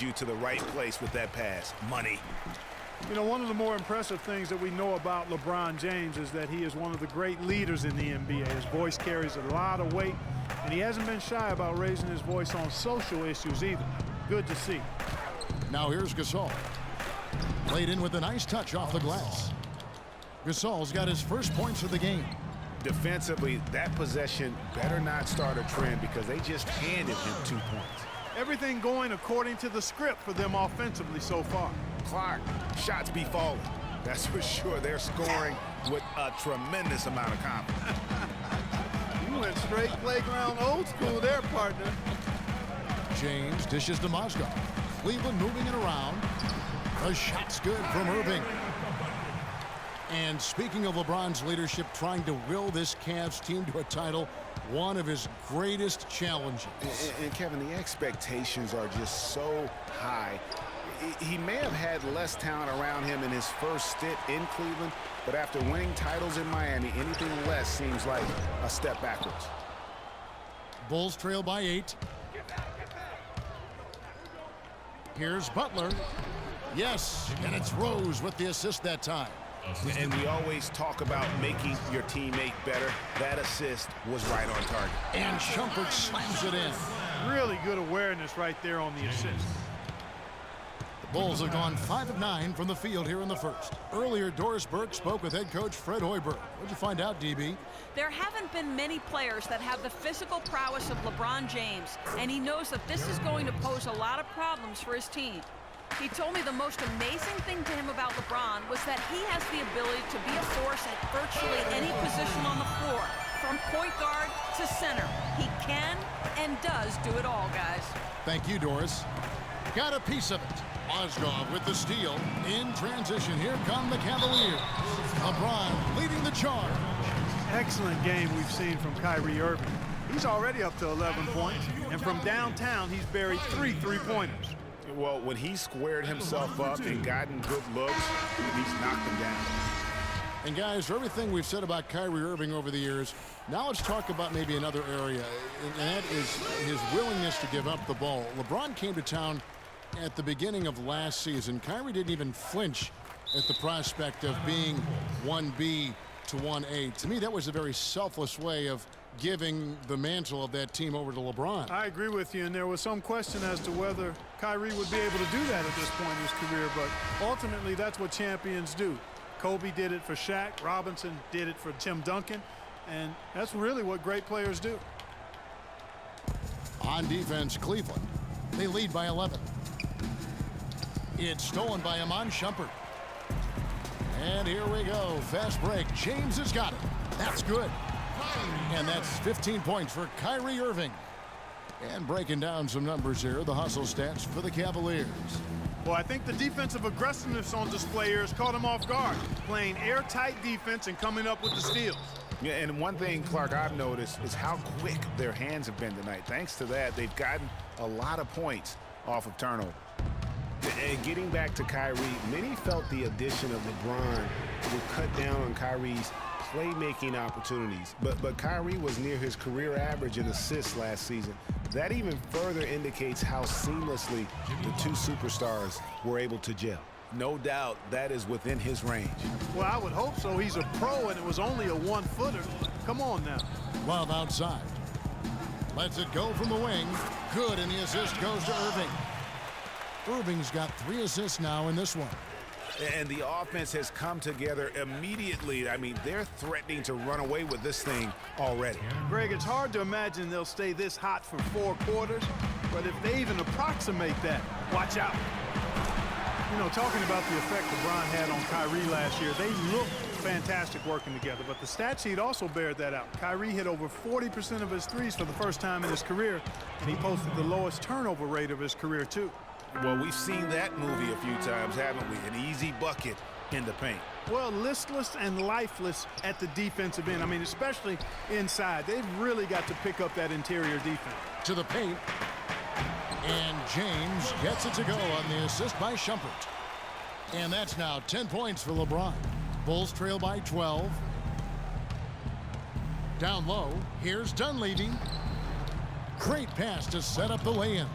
you to the right place with that pass. Money. You know, one of the more impressive things that we know about LeBron James is that he is one of the great leaders in the NBA. His voice carries a lot of weight, and he hasn't been shy about raising his voice on social issues either. Good to see. Now here's Gasol. Played in with a nice touch off the glass. Gasol's got his first points of the game. Defensively, that possession better not start a trend because they just handed him 2 points. Everything going according to the script for them offensively so far. Clark, shots be falling. That's for sure. They're scoring with a tremendous amount of confidence. You went straight playground old school there, partner. James dishes to Mozgov. Cleveland moving it around. The shot's good from Irving. And speaking of LeBron's leadership, trying to will this Cavs team to a title, one of his greatest challenges. And Kevin, the expectations are just so high. He may have had less talent around him in his first stint in Cleveland, but after winning titles in Miami, anything less seems like a step backwards. Bulls trail by 8. Here's Butler. Yes, and it's Rose with the assist that time. And we always talk about making your teammate better. That assist was right on target. And Shumpert slams it in. Really good awareness right there on the assist. The Bulls have gone 5 of 9 from the field here in the first. Earlier, Doris Burke spoke with head coach Fred Hoiberg. What'd you find out, DB? There haven't been many players that have the physical prowess of LeBron James, and he knows that this is going to pose a lot of problems for his team. He told me the most amazing thing to him about LeBron was that he has the ability to be a force at virtually any position on the floor, from point guard to center. He can and does do it all, guys. Thank you, Doris. Got a piece of it. Mozgov with the steal. In transition, here come the Cavaliers. LeBron leading the charge. Excellent game we've seen from Kyrie Irving. He's already up to 11 points, and from downtown, he's buried 3 three-pointers. Well, when he squared himself up and gotten good looks, he's knocked them down. And guys, for everything we've said about Kyrie Irving over the years, now let's talk about maybe another area, and that is his willingness to give up the ball. LeBron came to town at the beginning of last season. Kyrie didn't even flinch at the prospect of being 1B to 1A. To me, that was a very selfless way of giving the mantle of that team over to LeBron. I agree with you, and there was some question as to whether Kyrie would be able to do that at this point in his career, but ultimately that's what champions do. Kobe did it for Shaq, Robinson did it for Tim Duncan, and that's really what great players do. On defense, Cleveland, they lead by 11. It's stolen by Iman Shumpert. And here we go, fast break. James has got it. That's good. And that's 15 points for Kyrie Irving. And breaking down some numbers here, the hustle stats for the Cavaliers. Well, I think the defensive aggressiveness on display here has caught him off guard, playing airtight defense and coming up with the steals. Yeah, and one thing, Clark, I've noticed is how quick their hands have been tonight. Thanks to that, they've gotten a lot of points off of turnover. And getting back to Kyrie, many felt the addition of LeBron would cut down on Kyrie's playmaking opportunities. But Kyrie was near his career average in assists last season. That even further indicates how seamlessly the two superstars were able to gel. No doubt that is within his range. Well, I would hope so. He's a pro, and it was only a one-footer. Come on now. Love outside. Lets it go from the wing. Good, and the assist goes to Irving. Irving's got 3 assists now in this one. And the offense has come together immediately. I mean, they're threatening to run away with this thing already. Greg, it's hard to imagine they'll stay this hot for 4 quarters, but if they even approximate that, watch out. You know, talking about the effect LeBron had on Kyrie last year, they looked fantastic working together, but the stat sheet also bared that out. Kyrie hit over 40% of his threes for the first time in his career, and he posted the lowest turnover rate of his career, too. Well, we've seen that movie a few times, haven't we? An easy bucket in the paint. Well, listless and lifeless at the defensive end. I mean, especially inside. They've really got to pick up that interior defense. To the paint. And James gets it to go on the assist by Shumpert. And that's now 10 points for LeBron. Bulls trail by 12. Down low, here's Dunleavy. Great pass to set up the lay-in.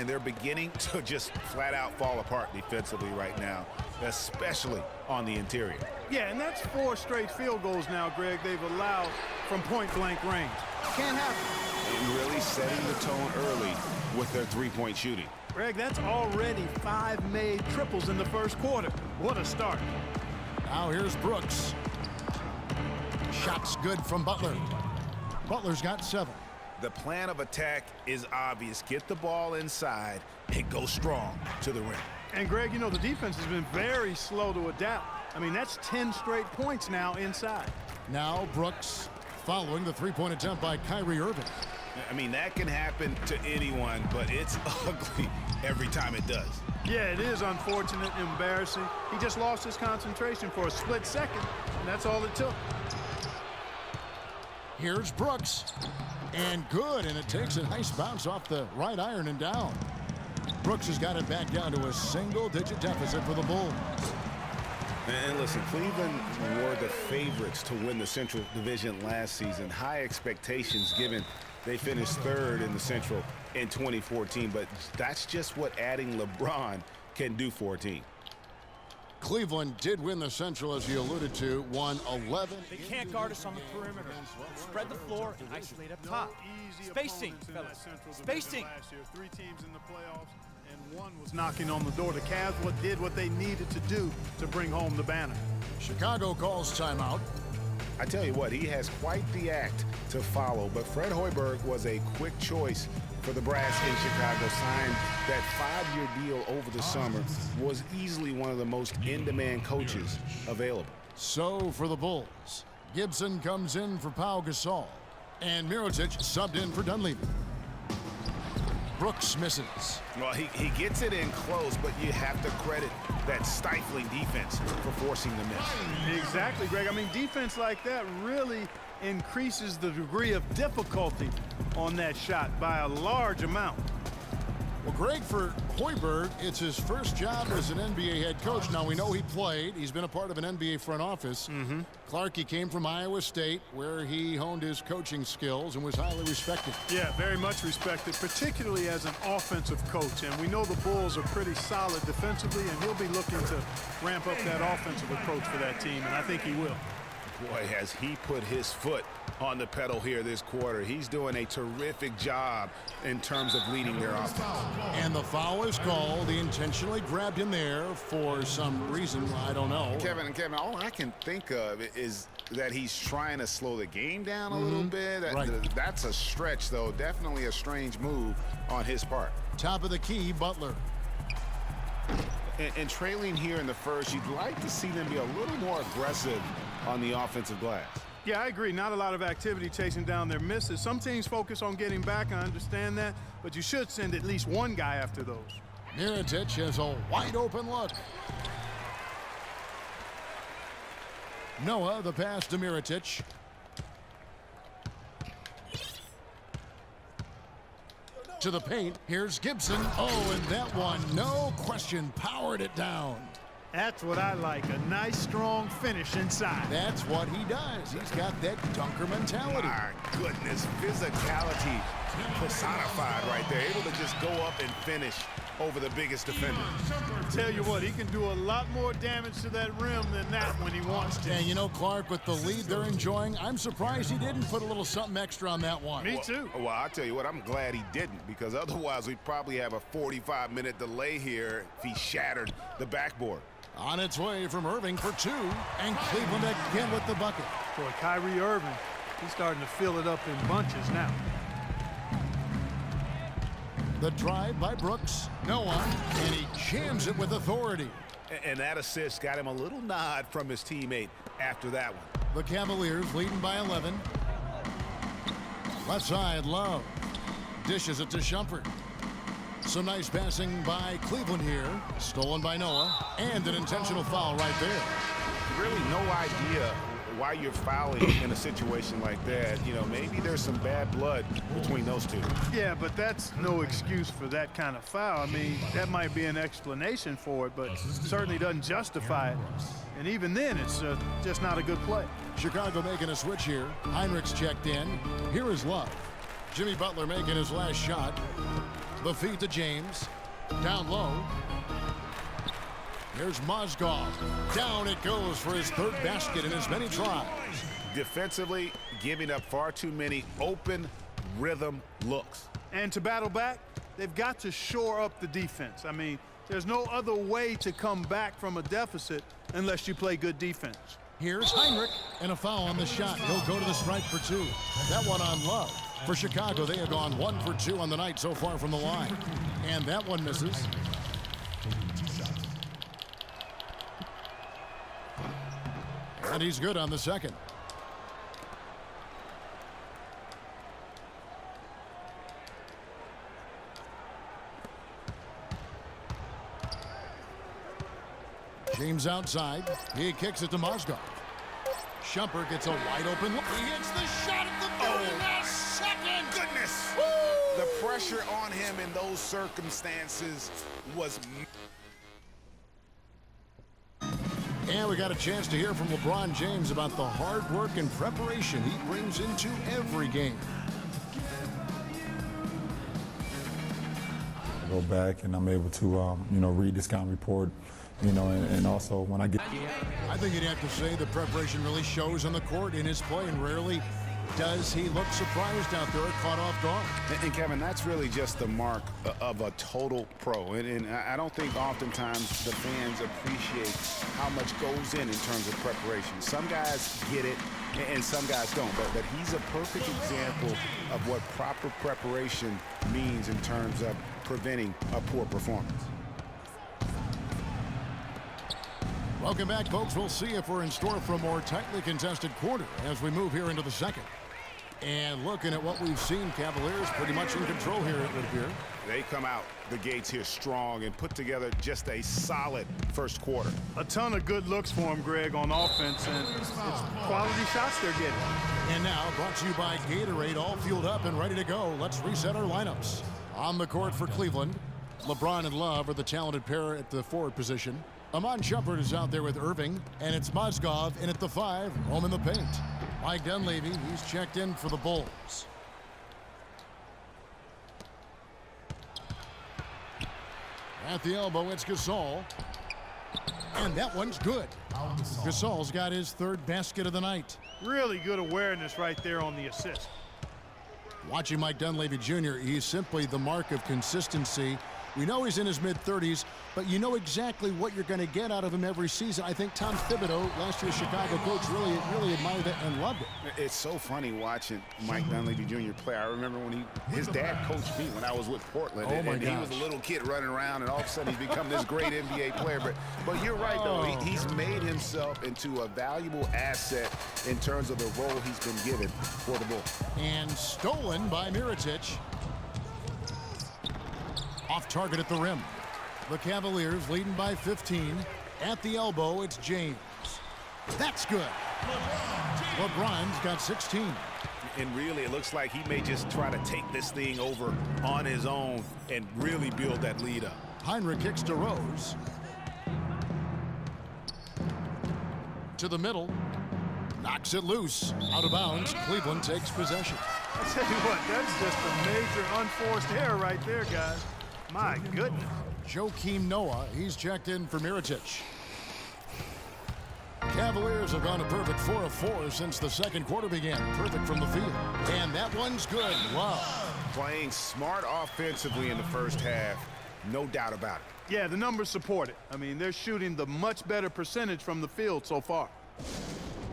and they're beginning to just flat out fall apart defensively right now, especially on the interior. Yeah, and that's 4 straight field goals now, Greg, they've allowed from point-blank range. Can't happen. And really setting the tone early with their three-point shooting. Greg, that's already 5 made triples in the first quarter. What a start. Now here's Brooks. Shots good from Butler. Butler's got 7. The plan of attack is obvious. Get the ball inside and go strong to the rim. And, Greg, you know, the defense has been very slow to adapt. I mean, that's 10 straight points now inside. Now Brooks following the three-point attempt by Kyrie Irving. I mean, that can happen to anyone, but it's ugly every time it does. Yeah, it is unfortunate, embarrassing. He just lost his concentration for a split second, and that's all it took. Here's Brooks. And good, and it takes a nice bounce off the right iron and down. Brooks has got it back down to a single-digit deficit for the Bulls. And listen, Cleveland were the favorites to win the Central Division last season. High expectations given they finished 3rd in the Central in 2014, but that's just what adding LeBron can do for a team. Cleveland did win the Central, as you alluded to, won 11. They can't guard us on the perimeter. Spread the floor and isolate up top. Spacing, fellas. Spacing. Last year, 3 teams in the playoffs, and 1 was knocking on the door. The Cavs did what they needed to do to bring home the banner. Chicago calls timeout. I tell you what, he has quite the act to follow, but Fred Hoiberg was a quick choice for the brass in Chicago. Signed that 5-year deal over the summer, was easily one of the most in-demand coaches available. So for the Bulls, Gibson comes in for Pau Gasol, and Mirotic subbed in for Dunleavy. Brooks misses. Well, he gets it in close, but you have to credit that stifling defense for forcing the miss. Exactly, Greg. I mean, defense like that really increases the degree of difficulty on that shot by a large amount. Well, Greg, for Hoiberg, it's his first job as an NBA head coach. Now, we know he played. He's been a part of an NBA front office. Clark, he came from Iowa State, where he honed his coaching skills and was highly respected. Yeah, very much respected, particularly as an offensive coach. And we know the Bulls are pretty solid defensively, and he'll be looking to ramp up that offensive approach for that team, and I think he will. Boy, has he put his foot on the pedal here this quarter. He's doing a terrific job in terms of leading their offense. And the foul is called. He intentionally grabbed him there for some reason, I don't know. Kevin, all I can think of is that he's trying to slow the game down a little bit. That's a stretch, though. Definitely a strange move on his part. Top of the key, Butler. And trailing here in the first, you'd like to see them be a little more aggressive on the offensive glass. Yeah, I agree. Not a lot of activity chasing down their misses. Some teams focus on getting back. I understand that. But you should send at least one guy after those. Mirotic has a wide open look. Noah, the pass to Mirotic. To the paint. Here's Gibson. Oh, and that one, no question, powered it down. That's what I like, a nice, strong finish inside. That's what he does. He's got that dunker mentality. My goodness, physicality personified right there. Able to just go up and finish over the biggest defender. Tell you what, he can do a lot more damage to that rim than that when he wants to. And you know, Clark, with the lead they're enjoying, I'm surprised he didn't put a little something extra on that one. Me too. Well, I'll tell you what, I'm glad he didn't, because otherwise we'd probably have a 45-minute delay here if he shattered the backboard. On its way from Irving for 2, and Cleveland again with the bucket. Boy, Kyrie Irving, he's starting to fill it up in bunches now. The drive by Brooks, no one, and he jams it with authority. And that assist got him a little nod from his teammate after that one. The Cavaliers leading by 11. Left side, Love. Dishes it to Shumpert. Some nice passing by Cleveland here. Stolen by Noah. And an intentional foul right there. Really no idea why you're fouling in a situation like that. You know, maybe there's some bad blood between those two. Yeah, but that's no excuse for that kind of foul. I mean, that might be an explanation for it, but certainly doesn't justify it. And even then, it's just not a good play. Chicago making a switch here. Heinrichs checked in. Here is Love. Jimmy Butler making his last shot. The feed to James. Down low. Here's Mozgov. Down it goes for his third basket in as many tries. Defensively, giving up far too many open rhythm looks. And to battle back, they've got to shore up the defense. I mean, there's no other way to come back from a deficit unless you play good defense. Here's Heinrich, and a foul on the shot. He'll go to the stripe for 2. That one on Love. For Chicago, they have gone 1 for 2 on the night so far from the line. And that one misses. And he's good on the second. James outside. He kicks it to Mozgov. Shumpert gets a wide open look. He hits the shot at the very last second. Goodness! Woo! The pressure on him in those circumstances was... And we got a chance to hear from LeBron James about the hard work and preparation he brings into every game. I go back and I'm able to, read the scouting report, and also when I get... I think you'd have to say the preparation really shows on the court in his play, and rarely does he look surprised out there, caught off guard. And Kevin, that's really just the mark of a total pro. And I don't think oftentimes the fans appreciate how much goes in terms of preparation. Some guys get it and some guys don't. But he's a perfect example of what proper preparation means in terms of preventing a poor performance. Welcome back, folks. We'll see if we're in store for a more tightly contested quarter as we move here into the second. And looking at what we've seen, Cavaliers pretty much in control here, it would appear. They come out the gates here strong and put together just a solid first quarter. A ton of good looks for him, Greg, on offense, and it's quality shots they're getting. And now, brought to you by Gatorade, all fueled up and ready to go. Let's reset our lineups. On the court for Cleveland, LeBron and Love are the talented pair at the forward position. Iman Shumpert is out there with Irving, and it's Mozgov in at the 5, home in the paint. Mike Dunleavy, he's checked in for the Bulls. At the elbow, it's Gasol. And that one's good. Gasol's got his third basket of the night. Really good awareness right there on the assist. Watching Mike Dunleavy Jr., he's simply the mark of consistency. We know he's in his mid-30s, but you know exactly what you're going to get out of him every season. I think Tom Thibodeau, last year's Chicago coach, really admired it and loved it. It's so funny watching Mike Dunleavy Jr. play. I remember when his dad coached me when I was with Portland, Oh my and gosh. he was a little kid running around, and all of a sudden he's become this great NBA player. But you're right, though. He's made himself into a valuable asset in terms of the role he's been given for the Bulls. And stolen by Mirotic. Off target at the rim. The Cavaliers leading by 15. At the elbow, it's James. That's good. LeBron's got 16. And really, it looks like he may just try to take this thing over on his own and really build that lead up. Heinrich kicks to Rose. To the middle. Knocks it loose. Out of bounds. Cleveland takes possession. I tell you what, that's just a major unforced error right there, guys. My goodness. Joakim Noah, he's checked in for Mirotic. Cavaliers have gone a perfect 4 of 4 since the second quarter began. Perfect from the field. And that one's good. Wow. Playing smart offensively in the first half, no doubt about it. Yeah, the numbers support it. I mean, they're shooting the much better percentage from the field so far.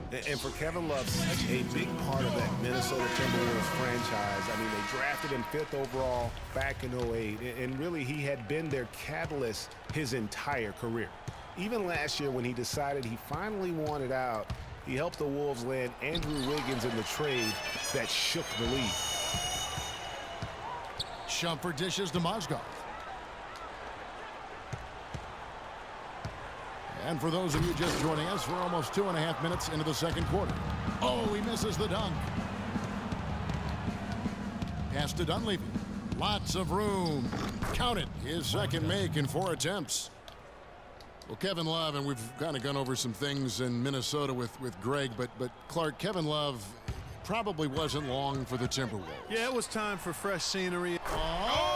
And for Kevin Love, such a big part of that Minnesota Timberwolves franchise. I mean, they drafted him 5th overall back in 08, and really he had been their catalyst his entire career. Even last year when he decided he finally wanted out, he helped the Wolves land Andrew Wiggins in the trade that shook the league. Shumpert dishes to Mozgov. And for those of you just joining us, we're almost 2.5 minutes into the second quarter. Oh, he misses the dunk. Pass to Dunleavy. Lots of room. Count it. His second make in 4 attempts. Well, Kevin Love, and we've kind of gone over some things in Minnesota with Greg, but Clark, Kevin Love probably wasn't long for the Timberwolves. Yeah, it was time for fresh scenery. Oh!